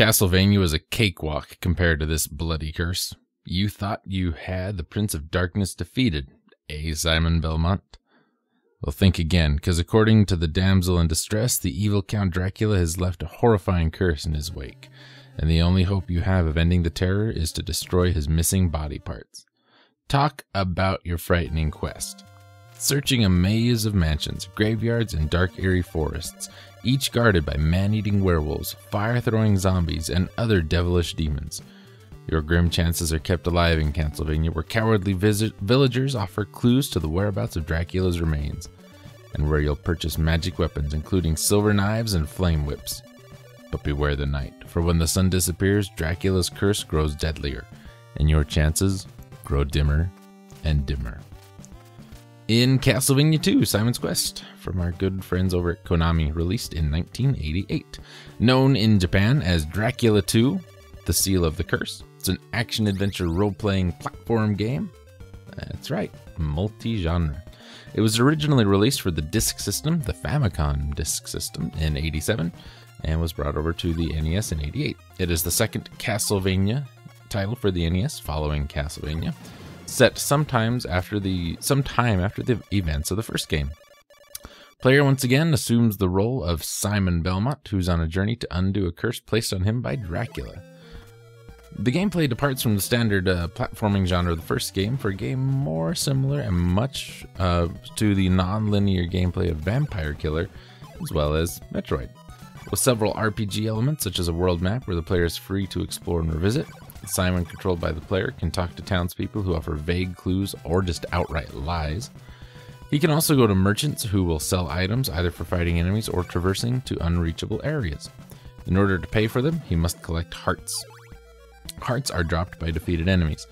Castlevania was a cakewalk compared to this bloody curse. You thought you had the Prince of Darkness defeated, eh, Simon Belmont? Well, think again, because according to the damsel in distress, the evil Count Dracula has left a horrifying curse in his wake, and the only hope you have of ending the terror is to destroy his missing body parts. Talk about your frightening quest. Searching a maze of mansions, graveyards, and dark, eerie forests, each guarded by man-eating werewolves, fire-throwing zombies, and other devilish demons. Your grim chances are kept alive in Transylvania, where cowardly villagers offer clues to the whereabouts of Dracula's remains, and where you'll purchase magic weapons, including silver knives and flame whips. But beware the night, for when the sun disappears, Dracula's curse grows deadlier, and your chances grow dimmer and dimmer. In Castlevania 2, Simon's Quest, from our good friends over at Konami, released in 1988. Known in Japan as Dracula 2, The Seal of the Curse. It's an action-adventure role-playing platform game. That's right, multi-genre. It was originally released for the disk system, the Famicom disk system, in '87, and was brought over to the NES in '88. It is the second Castlevania title for the NES, following Castlevania, set sometime after the events of the first game. Player once again assumes the role of Simon Belmont, who's on a journey to undo a curse placed on him by Dracula. The gameplay departs from the standard platforming genre of the first game for a game more similar and much to the non-linear gameplay of Vampire Killer, as well as Metroid, with several RPG elements such as a world map where the player is free to explore and revisit. Simon, controlled by the player, can talk to townspeople who offer vague clues or just outright lies. He can also go to merchants who will sell items either for fighting enemies or traversing to unreachable areas. In order to pay for them, he must collect hearts. Hearts are dropped by defeated enemies.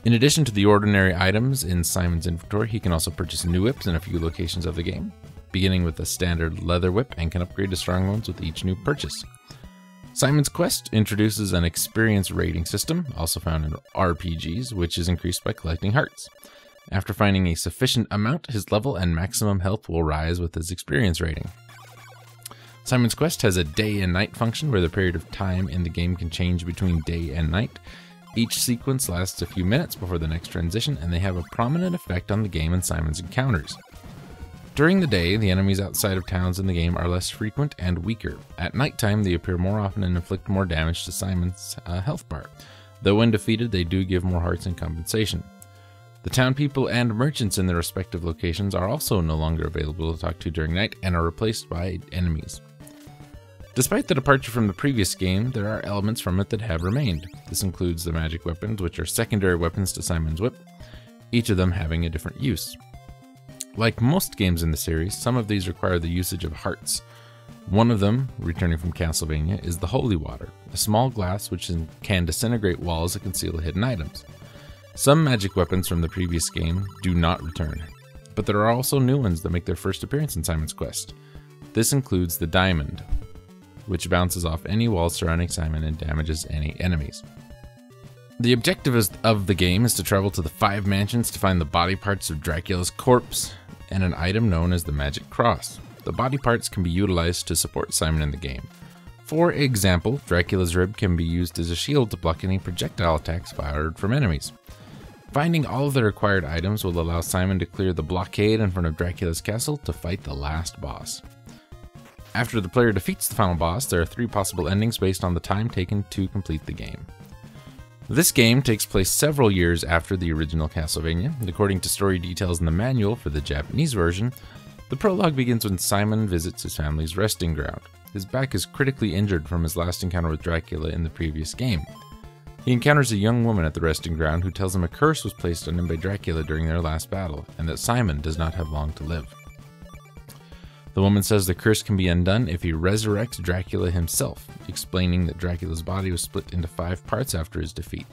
In addition to the ordinary items in Simon's inventory, he can also purchase new whips in a few locations of the game, beginning with a standard leather whip, and can upgrade to strong ones with each new purchase. Simon's Quest introduces an experience rating system, also found in RPGs, which is increased by collecting hearts. After finding a sufficient amount, his level and maximum health will rise with his experience rating. Simon's Quest has a day and night function where the period of time in the game can change between day and night. Each sequence lasts a few minutes before the next transition, and they have a prominent effect on the game and Simon's encounters. During the day, the enemies outside of towns in the game are less frequent and weaker. At nighttime, they appear more often and inflict more damage to Simon's health bar, though when defeated, they do give more hearts in compensation. The town people and merchants in their respective locations are also no longer available to talk to during night and are replaced by enemies. Despite the departure from the previous game, there are elements from it that have remained. This includes the magic weapons, which are secondary weapons to Simon's Whip, each of them having a different use. Like most games in the series, some of these require the usage of hearts. One of them, returning from Castlevania, is the Holy Water, a small glass which can disintegrate walls that conceal hidden items. Some magic weapons from the previous game do not return, but there are also new ones that make their first appearance in Simon's Quest. This includes the Diamond, which bounces off any walls surrounding Simon and damages any enemies. The objective of the game is to travel to the 5 mansions to find the body parts of Dracula's corpse and an item known as the Magic Cross. The body parts can be utilized to support Simon in the game. For example, Dracula's rib can be used as a shield to block any projectile attacks fired from enemies. Finding all of the required items will allow Simon to clear the blockade in front of Dracula's castle to fight the last boss. After the player defeats the final boss, there are 3 possible endings based on the time taken to complete the game. This game takes place several years after the original Castlevania, and according to story details in the manual for the Japanese version, the prologue begins when Simon visits his family's resting ground. His back is critically injured from his last encounter with Dracula in the previous game. He encounters a young woman at the resting ground who tells him a curse was placed on him by Dracula during their last battle, and that Simon does not have long to live. The woman says the curse can be undone if he resurrects Dracula himself, explaining that Dracula's body was split into 5 parts after his defeat,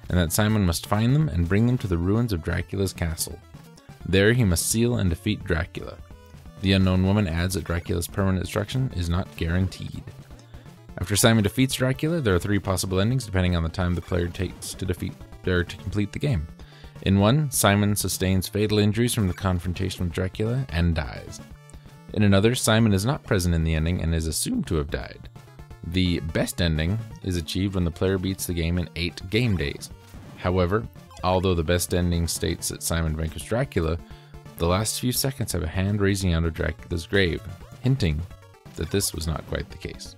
and that Simon must find them and bring them to the ruins of Dracula's castle. There he must seal and defeat Dracula. The unknown woman adds that Dracula's permanent destruction is not guaranteed. After Simon defeats Dracula, there are 3 possible endings depending on the time the player takes to complete the game. In one, Simon sustains fatal injuries from the confrontation with Dracula and dies. In another, Simon is not present in the ending and is assumed to have died. The best ending is achieved when the player beats the game in 8 game days. However, although the best ending states that Simon vanquished Dracula, the last few seconds have a hand raising out of Dracula's grave, hinting that this was not quite the case.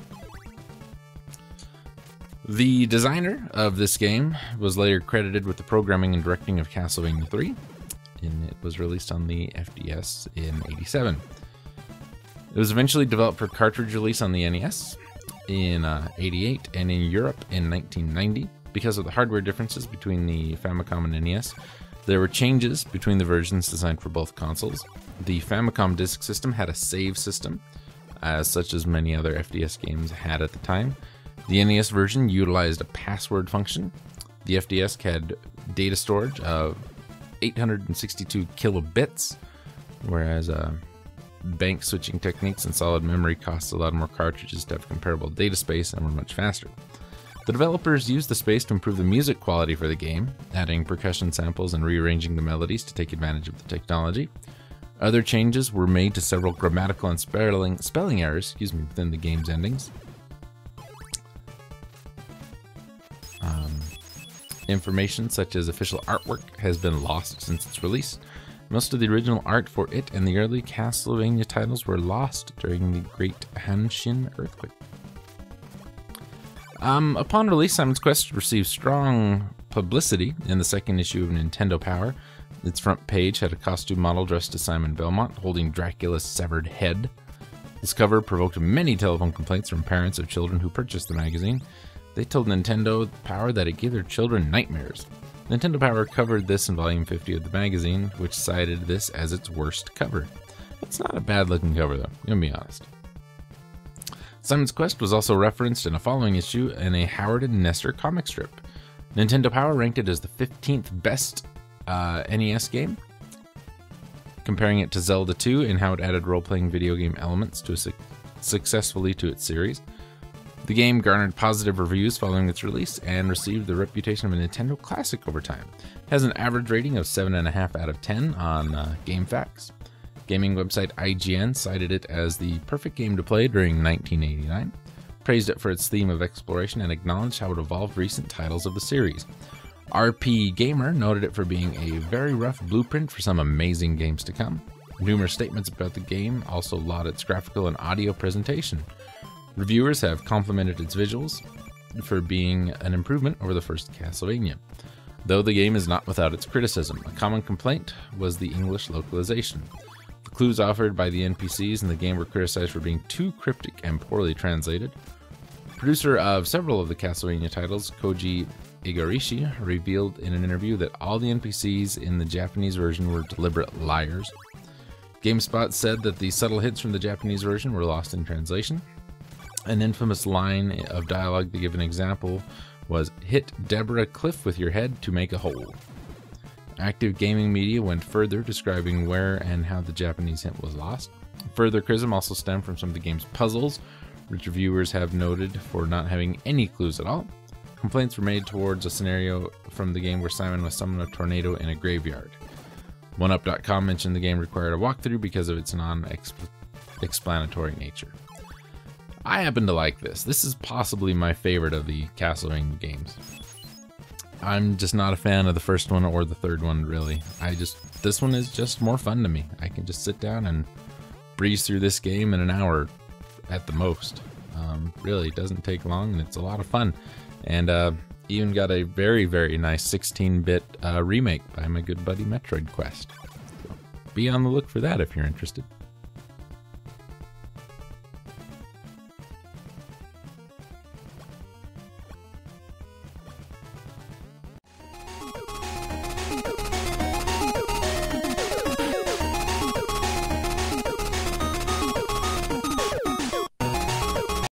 The designer of this game was later credited with the programming and directing of Castlevania 3, and it was released on the FDS in '87. It was eventually developed for cartridge release on the NES in '88 and in Europe in 1990. Because of the hardware differences between the Famicom and NES, there were changes between the versions designed for both consoles. The Famicom disk system had a save system, such as many other FDS games had at the time. The NES version utilized a password function. The FDS had data storage of 862 kilobits, whereas bank switching techniques and solid memory costs allowed more cartridges to have comparable data space and were much faster. The developers used the space to improve the music quality for the game, adding percussion samples and rearranging the melodies to take advantage of the technology. Other changes were made to several grammatical and spelling errors within the game's endings. Information such as official artwork has been lost since its release. Most of the original art for it and the early Castlevania titles were lost during the Great Hanshin earthquake. Upon release, Simon's Quest received strong publicity in the second issue of Nintendo Power. Its front page had a costume model dressed as Simon Belmont holding Dracula's severed head. This cover provoked many telephone complaints from parents of children who purchased the magazine. They told Nintendo Power that it gave their children nightmares. Nintendo Power covered this in volume 50 of the magazine, which cited this as its worst cover. It's not a bad looking cover though, I'm gonna be honest. Simon's Quest was also referenced in a following issue in a Howard and Nestor comic strip. Nintendo Power ranked it as the 15th best NES game, comparing it to Zelda 2 and how it added role-playing video game elements successfully to its series. The game garnered positive reviews following its release and received the reputation of a Nintendo classic over time. It has an average rating of 7.5 out of 10 on GameFAQs. Gaming website IGN cited it as the perfect game to play during 1989, praised it for its theme of exploration, and acknowledged how it evolved recent titles of the series. RP Gamer noted it for being a very rough blueprint for some amazing games to come. Numerous statements about the game also laud its graphical and audio presentation. Reviewers have complimented its visuals for being an improvement over the first Castlevania. Though the game is not without its criticism, a common complaint was the English localization. The clues offered by the NPCs in the game were criticized for being too cryptic and poorly translated. Producer of several of the Castlevania titles, Koji Igarashi, revealed in an interview that all the NPCs in the Japanese version were deliberate liars. GameSpot said that the subtle hints from the Japanese version were lost in translation. An infamous line of dialogue to give an example was, "Hit Deborah Cliff with your head to make a hole." Active Gaming Media went further, describing where and how the Japanese hint was lost. Further criticism also stemmed from some of the game's puzzles, which reviewers have noted for not having any clues at all. Complaints were made towards a scenario from the game where Simon was summoned a tornado in a graveyard. OneUp.com mentioned the game required a walkthrough because of its non-explanatory nature. I happen to like this. This is possibly my favorite of the Castlevania games. I'm just not a fan of the first one or the third one, really. This one is just more fun to me. I can just sit down and breeze through this game in an hour at the most. Really, it doesn't take long and it's a lot of fun. And even got a very, very nice 16-bit remake by my good buddy Metroid Quest. So be on the look for that if you're interested.